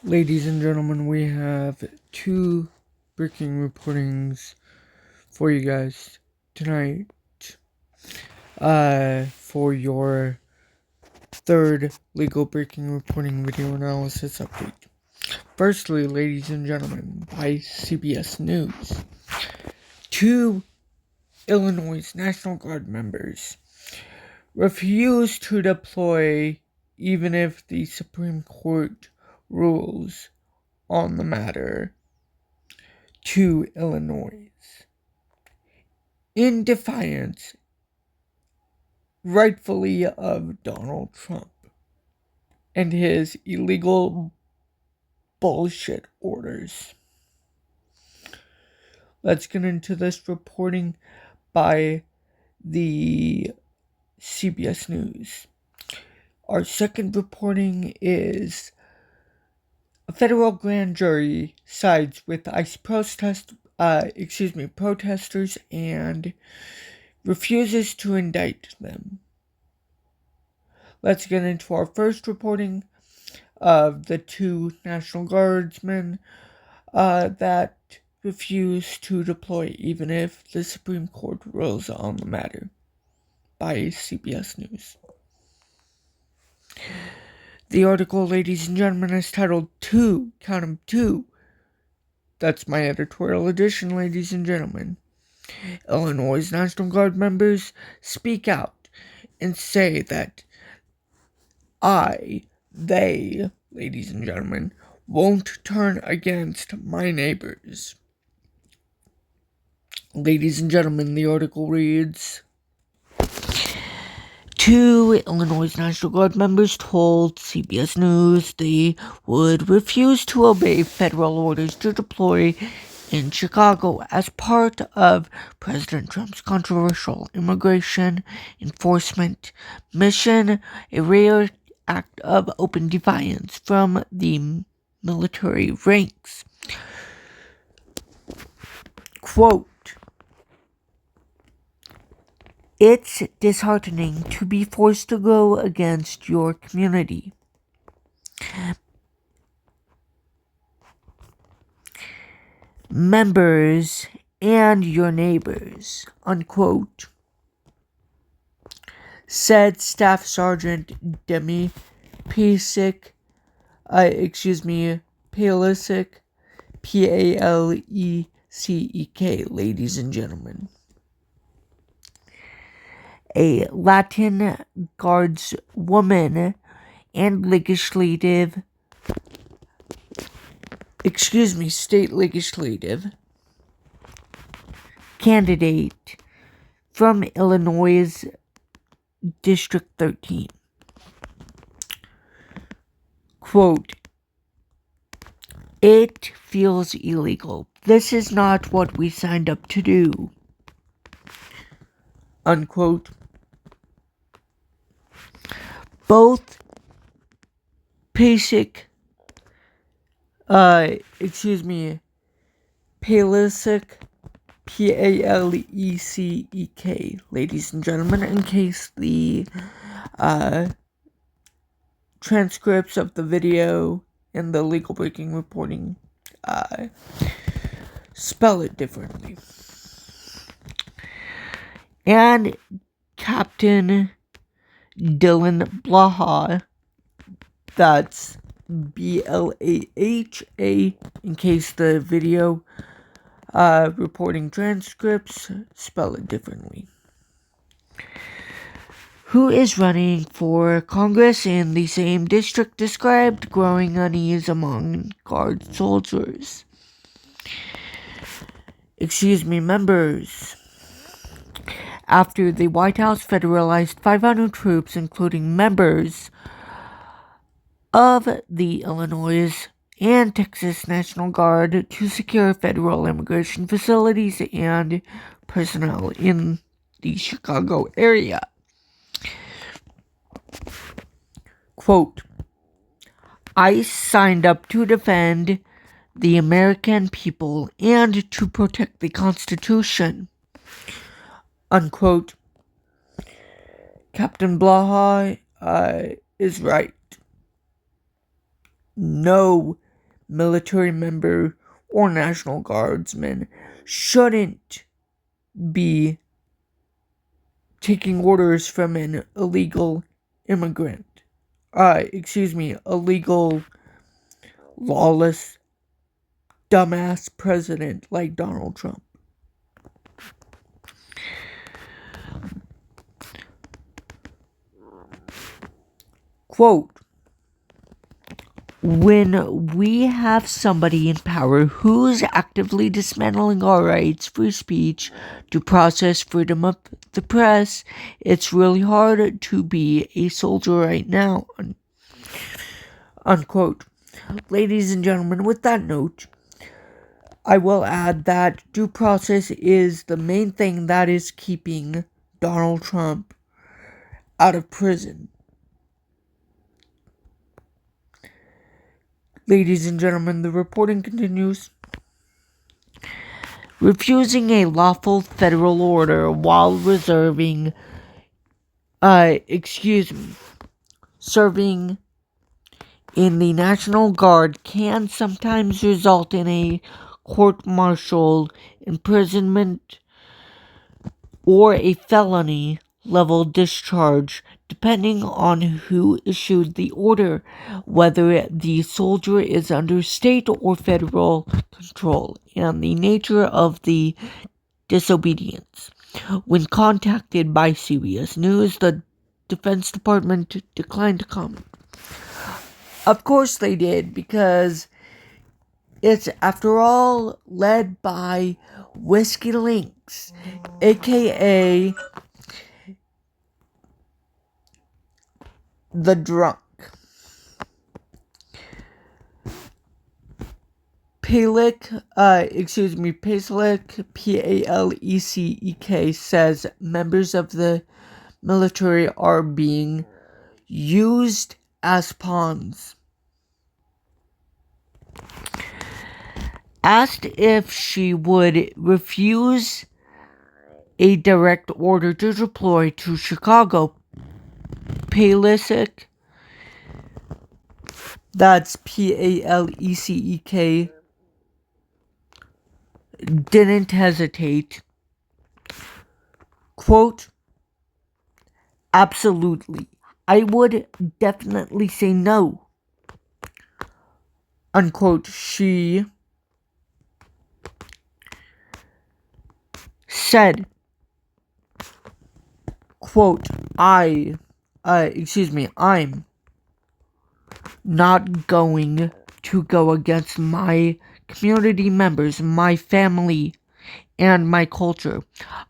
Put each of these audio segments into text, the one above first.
Ladies and gentlemen, we have two breaking reportings for you guys tonight for your third legal breaking reporting video analysis update. Firstly, ladies and gentlemen, by CBS News, two Illinois National Guard members refuse to deploy even if the Supreme Court rules on the matter to Illinois, in defiance, rightfully, of Donald Trump and his illegal bullshit orders. Let's get into this reporting by the CBS News. Our second reporting is a federal grand jury sides with ICE protesters and refuses to indict them. Let's get into our first reporting of the two National Guardsmen that refuse to deploy even if the Supreme Court rules on the matter, by CBS News. The article, ladies and gentlemen, is titled Count 'em Two. That's my editorial edition, ladies and gentlemen. Illinois National Guard members speak out and say that they, ladies and gentlemen, won't turn against my neighbors. Ladies and gentlemen, the article reads, two Illinois National Guard members told CBS News they would refuse to obey federal orders to deploy in Chicago as part of President Trump's controversial immigration enforcement mission, a rare act of open defiance from the military ranks. Quote, "It's disheartening to be forced to go against your community. Members and your neighbors," unquote, said Staff Sergeant Demi Palisic, Palisic, ladies and gentlemen. A Latin Guards woman and state legislative candidate from Illinois District 13. Quote, "It feels illegal. This is not what we signed up to do," unquote. Both Palisic, Palisic, ladies and gentlemen, in case the transcripts of the video and the legal breaking reporting spell it differently. And Captain Dylan Blaha, that's Blaha, in case the video reporting transcripts spell it differently, who is running for Congress in the same district, described growing unease among Guard soldiers. Members. After the White House federalized 500 troops, including members of the Illinois and Texas National Guard, to secure federal immigration facilities and personnel in the Chicago area. Quote, "ICE signed up to defend the American people and to protect the Constitution," unquote. Captain Blaha is right. No military member or National Guardsman shouldn't be taking orders from an illegal immigrant. Illegal, lawless, dumbass president like Donald Trump. Quote, when we have somebody in power who's actively dismantling our rights, free speech, due process, freedom of the press, it's really hard to be a soldier right now. Unquote. Ladies and gentlemen, with that note, I will add that due process is the main thing that is keeping Donald Trump out of prison. Ladies and gentlemen, the reporting continues. Refusing a lawful federal order while serving in the National Guard can sometimes result in a court-martial, imprisonment, or a felony level discharge, depending on who issued the order, whether the soldier is under state or federal control, and the nature of the disobedience. When contacted by CBS News, the Defense Department declined to comment. Of course they did, because it's, after all, led by Whiskey Links, aka the drunk. Palek, Palek, says members of the military are being used as pawns. Asked if she would refuse a direct order to deploy to Chicago, Palek, that's Palek, didn't hesitate. Quote, absolutely. I would definitely say no. Unquote. She said, quote, I'm not going to go against my community members, my family, and my culture.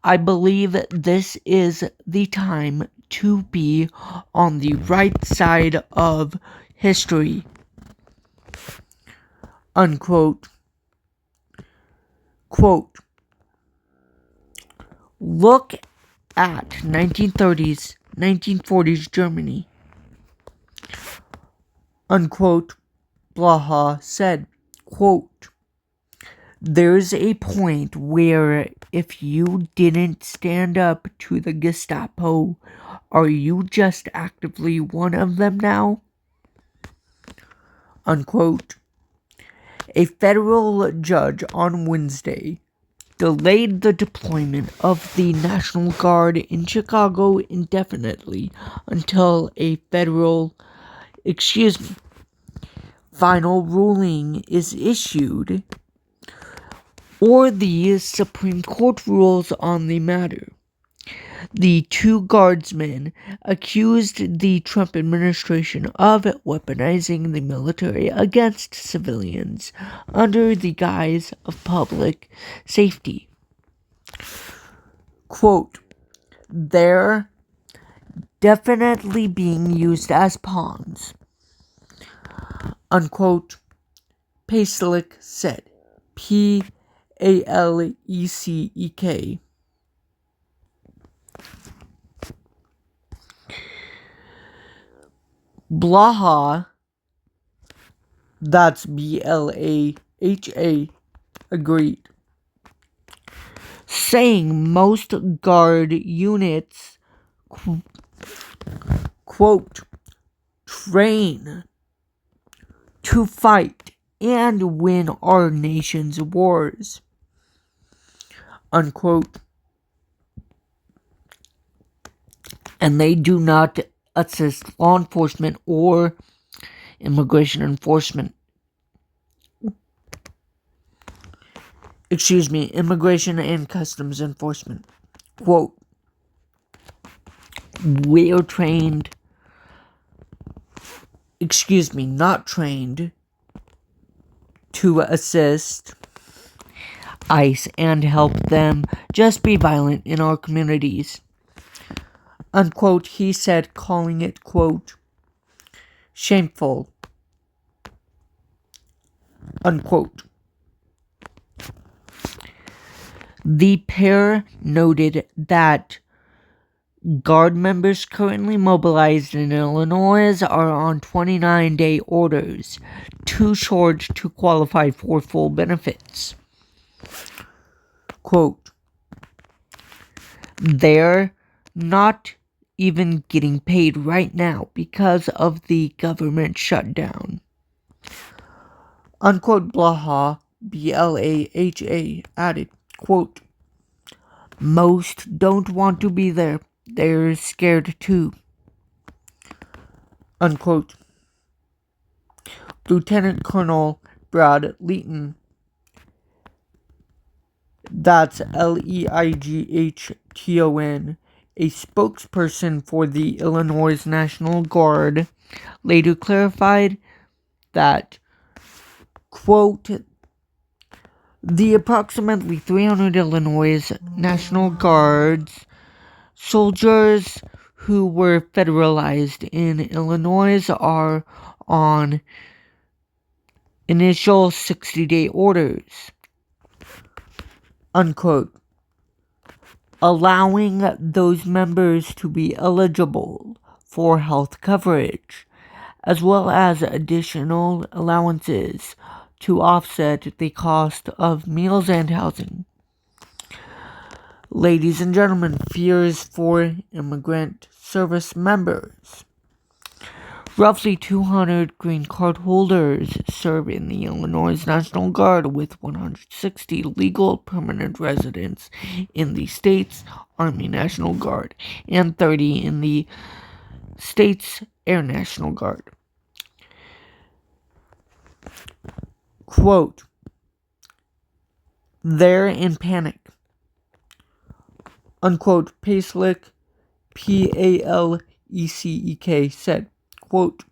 I believe this is the time to be on the right side of history. Unquote. Quote, look at 1930s, 1940s Germany. Unquote. Blaha said, quote, there's a point where if you didn't stand up to the Gestapo, are you just actively one of them now? Unquote. A federal judge on Wednesday delayed the deployment of the National Guard in Chicago indefinitely until a final ruling is issued or the Supreme Court rules on the matter. The two guardsmen accused the Trump administration of weaponizing the military against civilians under the guise of public safety. Quote, they're definitely being used as pawns. Unquote. Palek said. Palek. Blaha, that's Blaha, agreed, saying most guard units, quote, train to fight and win our nation's wars, unquote. And they do not assist law enforcement or immigration enforcement. Immigration and customs enforcement. Quote, we are not trained to assist ICE and help them just be violent in our communities, unquote, he said, calling it, quote, shameful, unquote. The pair noted that Guard members currently mobilized in Illinois are on 29-day orders, too short to qualify for full benefits. Quote, they're not even getting paid right now because of the government shutdown. Unquote, Blaha, Blaha, added, quote, most don't want to be there. They're scared too. Unquote. Lieutenant Colonel Brad Leighton, that's Leighdton, a spokesperson for the Illinois National Guard, later clarified that, quote, the approximately 300 Illinois National Guards soldiers who were federalized in Illinois are on initial 60-day orders, unquote, allowing those members to be eligible for health coverage, as well as additional allowances to offset the cost of meals and housing. Ladies and gentlemen, fears for immigrant service members. Roughly 200 green card holders serve in the Illinois National Guard, with 160 legal permanent residents in the state's Army National Guard and 30 in the state's Air National Guard. Quote, they're in panic, unquote, Pacek, Paleck said, quote,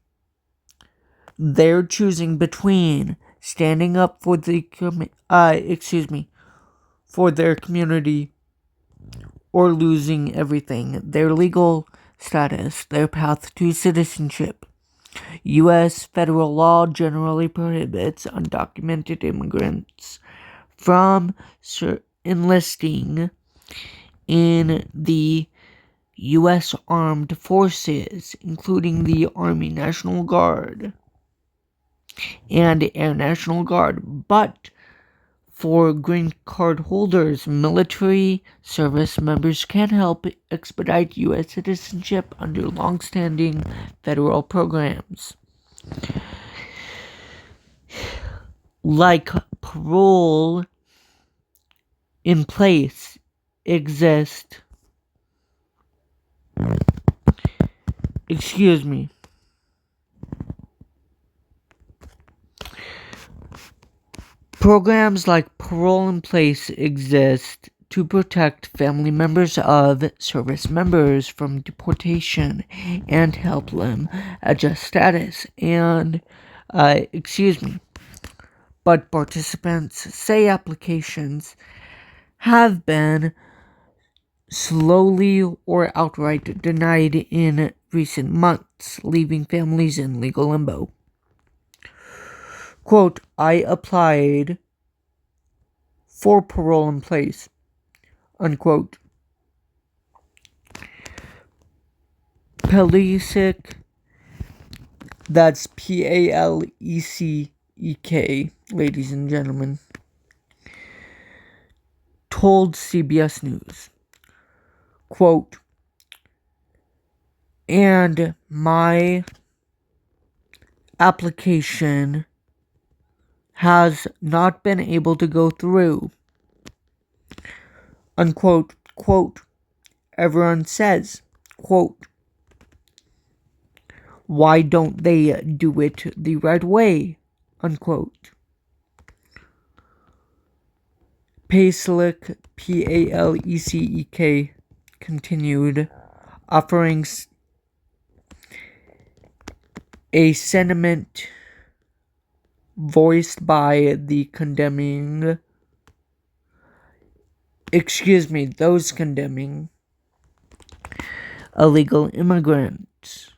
they're choosing between standing up for their community or losing everything, their legal status, their path to citizenship. U.S. federal law generally prohibits undocumented immigrants from enlisting in the U.S. Armed Forces, including the Army National Guard and Air National Guard, but for green card holders, military service members can help expedite U.S. citizenship under long-standing federal programs like parole in place exist. Programs like parole in place exist to protect family members of service members from deportation and help them adjust status but participants say applications have been slowly or outright denied in recent months, leaving families in legal limbo. Quote, I applied for parole in place, unquote. Pacek, that's Paleck, ladies and gentlemen, told CBS News, quote, and my application has not been able to go through. Unquote. Quote, everyone says, quote, why don't they do it the right way? Unquote. Pacek, P-A-L-E-C-E-K, continued, offering a sentiment voiced by the those condemning illegal immigrants.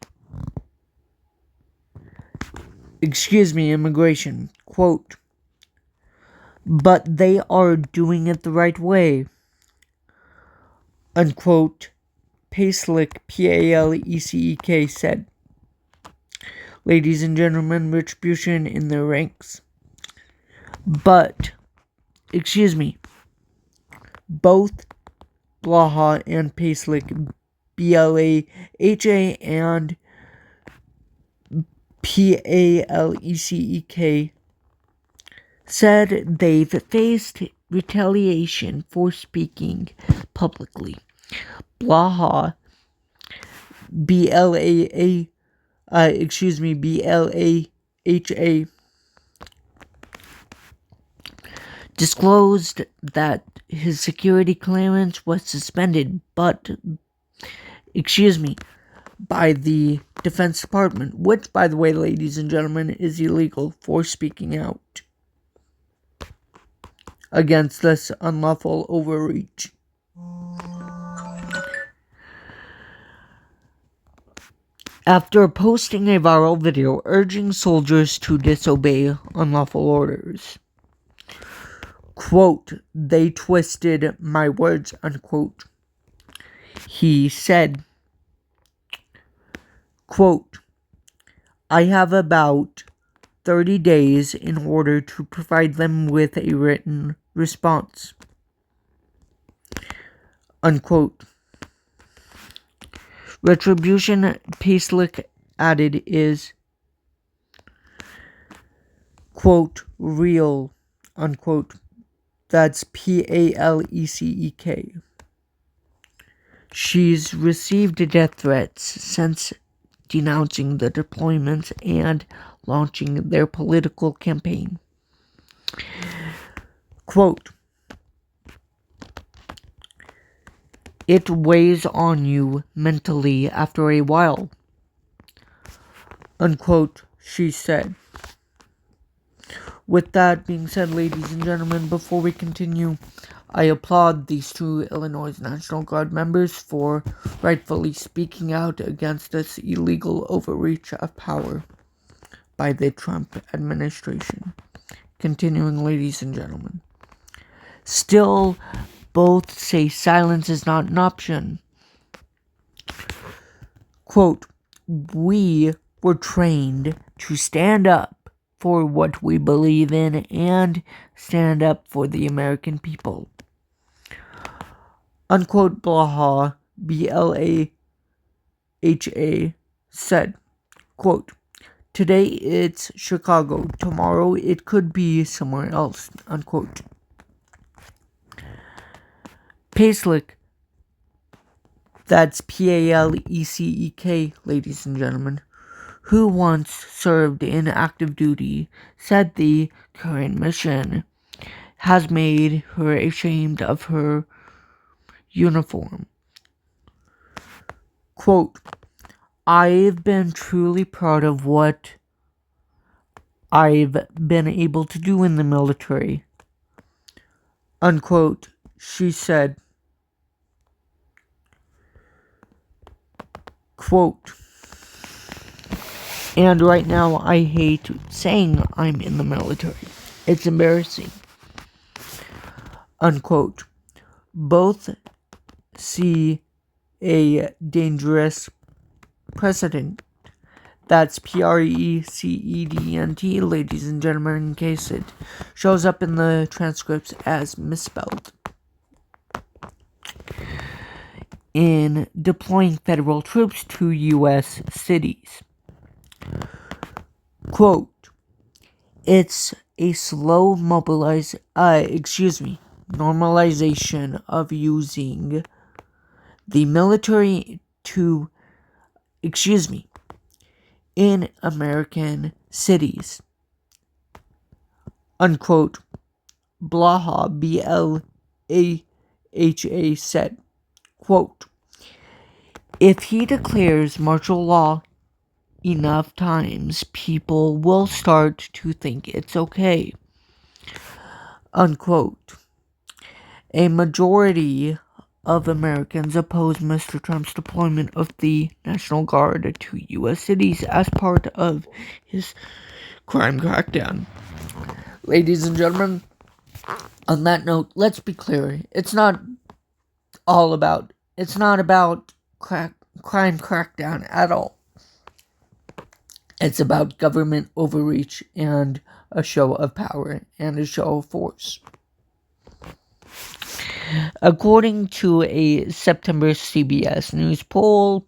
Immigration. Quote, but they are doing it the right way. Unquote. Pacek, P-A-L-E-C-E-K, said, ladies and gentlemen, retribution in their ranks. But, both Blaha and Pacek, B-L-A-H-A and P-A-L-E-C-E-K, said they've faced retaliation for speaking publicly. Blaha, B-L-A-H-A, disclosed that his security clearance was suspended, by the Defense Department, which, by the way, ladies and gentlemen, is illegal for speaking out against this unlawful overreach. After posting a viral video urging soldiers to disobey unlawful orders. Quote, they twisted my words, unquote. He said, quote, I have about 30 days in order to provide them with a written response, unquote. Retribution, Pacek added, is, quote, real, unquote. That's P-A-L-E-C-E-K. She's received death threats since denouncing the deployments and launching their political campaign. Quote, it weighs on you mentally after a while, unquote, she said. With that being said, ladies and gentlemen, before we continue, I applaud these two Illinois National Guard members for rightfully speaking out against this illegal overreach of power by the Trump administration. Continuing, ladies and gentlemen. Still, both say silence is not an option. Quote, we were trained to stand up for what we believe in and stand up for the American people. Unquote, Blaha, B-L-A-H-A, said, quote, today it's Chicago, tomorrow it could be somewhere else, unquote. Pacek, that's P-A-L-E-C-E-K, ladies and gentlemen, who once served in active duty, said the current mission has made her ashamed of her uniform. Quote, I've been truly proud of what I've been able to do in the military, unquote, she said. Quote, and right now I hate saying I'm in the military. It's embarrassing, unquote. Both see a dangerous precedent. That's P-R-E-C-E-D-E-N-T, ladies and gentlemen, in case it shows up in the transcripts as misspelled. In deploying federal troops to U.S. cities. Quote, it's a slow normalization of using the military in American cities, unquote. Blaha, B-L-A-H-A, said, quote, if he declares martial law enough times, people will start to think it's okay, unquote. A majority of Americans oppose Mr. Trump's deployment of the National Guard to U.S. cities as part of his crime crackdown. Ladies and gentlemen, on that note, let's be clear. It's not about crime crackdown at all. It's about government overreach and a show of power and a show of force. According to a September CBS News poll,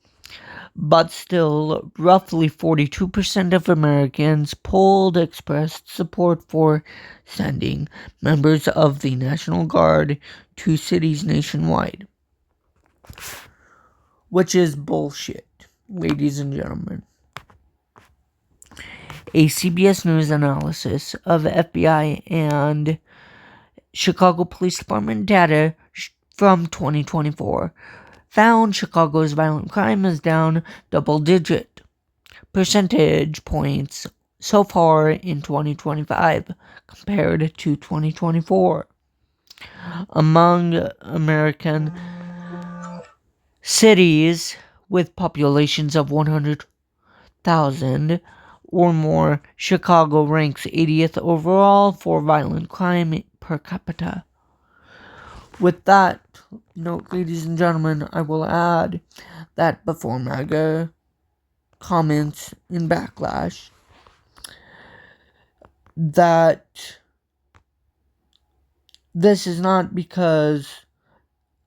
but still, roughly 42% of Americans polled expressed support for sending members of the National Guard to cities nationwide. Which is bullshit, ladies and gentlemen. A CBS News analysis of FBI and Chicago Police Department data from 2024 found Chicago's violent crime is down double-digit percentage points so far in 2025 compared to 2024. Among American cities with populations of 100,000 or more, Chicago ranks 80th overall for violent crime per capita. With that note, ladies and gentlemen, I will add that before MAGA comments in backlash, that this is not because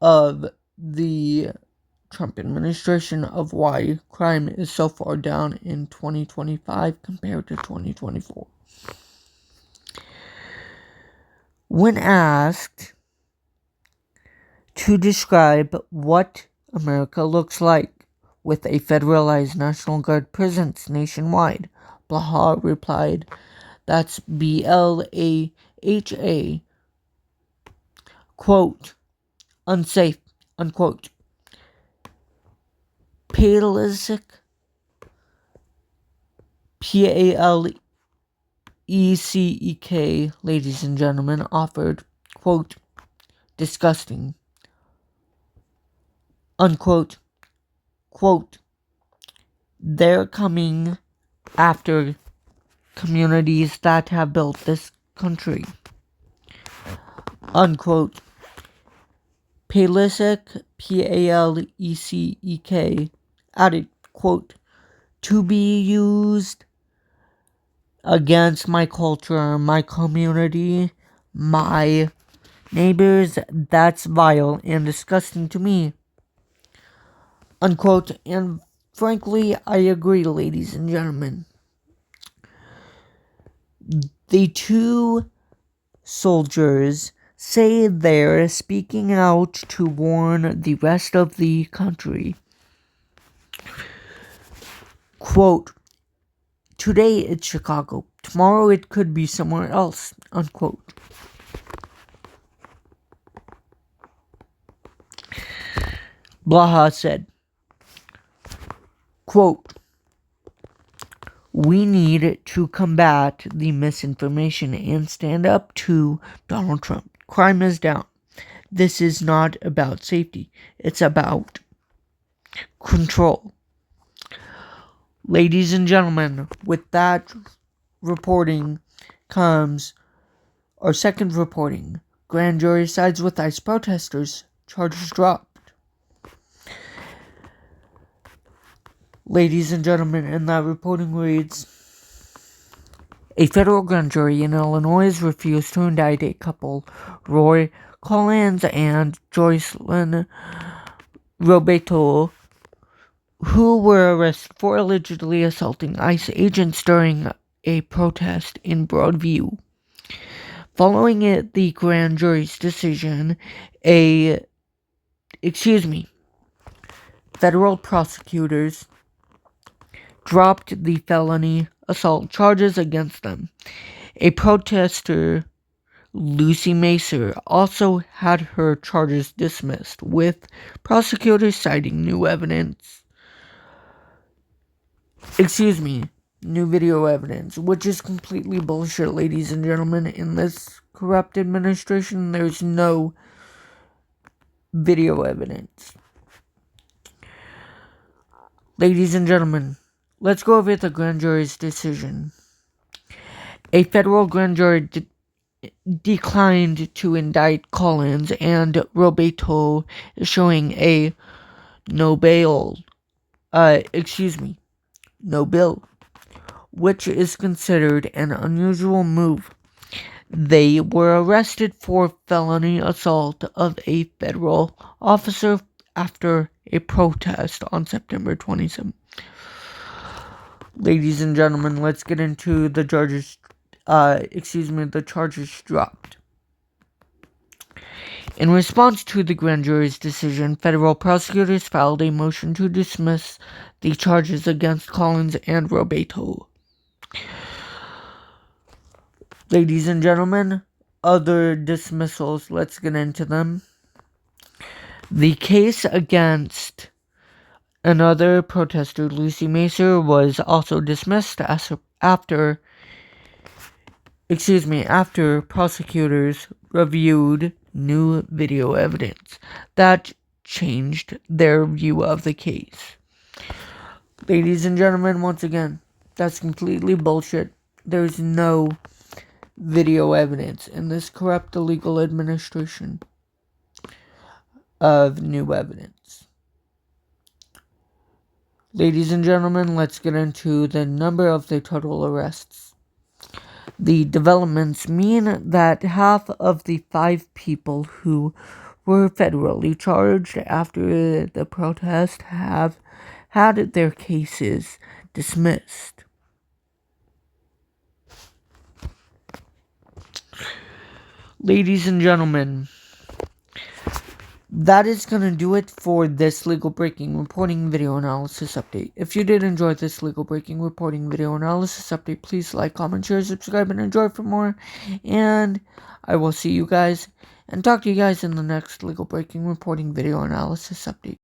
of the Trump administration of why crime is so far down in 2025 compared to 2024. When asked to describe what America looks like with a federalized National Guard presence nationwide, Blaha replied, that's B-L-A-H-A, quote, unsafe, unquote. Paleisic, P-A-L-E-C-E-K, ladies and gentlemen, offered, quote, disgusting, unquote, quote, they're coming after communities that have built this country, unquote. Paleisic, P-A-L-E-C-E-K, added, quote, to be used against my culture, my community, my neighbors, that's vile and disgusting to me, unquote. And frankly, I agree, ladies and gentlemen. The two soldiers say they're speaking out to warn the rest of the country. Quote, today it's Chicago, tomorrow it could be somewhere else, unquote. Blaha said, quote, we need to combat the misinformation and stand up to Donald Trump. Crime is down. This is not about safety. It's about control. Ladies and gentlemen, with that reporting comes our second reporting. Grand jury sides with ICE protesters. Charges dropped. Ladies and gentlemen, and that reporting reads, a federal grand jury in Illinois refused to indict a couple, Roy Collins and Jocelyn Robato, who were arrested for allegedly assaulting ICE agents during a protest in Broadview, Following the grand jury's decision, federal prosecutors dropped the felony assault charges against them. A protester, Lucy Macer, also had her charges dismissed, with prosecutors citing new video evidence, which is completely bullshit, ladies and gentlemen. In this corrupt administration, there's no video evidence. Ladies and gentlemen, let's go over the grand jury's decision. A federal grand jury declined to indict Collins, and Robato, showing a no bill, which is considered an unusual move. They were arrested for felony assault of a federal officer after a protest on September 27th. Ladies and gentlemen, let's get into the charges. The charges dropped. In response to the grand jury's decision, federal prosecutors filed a motion to dismiss the charges against Collins and Robato. Ladies and gentlemen, other dismissals, let's get into them. The case against another protester, Lucy Macer, was also dismissed after prosecutors reviewed new video evidence that changed their view of the case. Ladies and gentlemen, once again, that's completely bullshit. There's no video evidence in this corrupt, illegal administration of new evidence. Ladies and gentlemen, let's get into the number of the total arrests. The developments mean that half of the 5 people who were federally charged after the protest have had their cases dismissed. Ladies and gentlemen, that is going to do it for this legal breaking reporting video analysis update. If you did enjoy this legal breaking reporting video analysis update, please like, comment, share, subscribe, and enjoy for more. And I will see you guys and talk to you guys in the next legal breaking reporting video analysis update.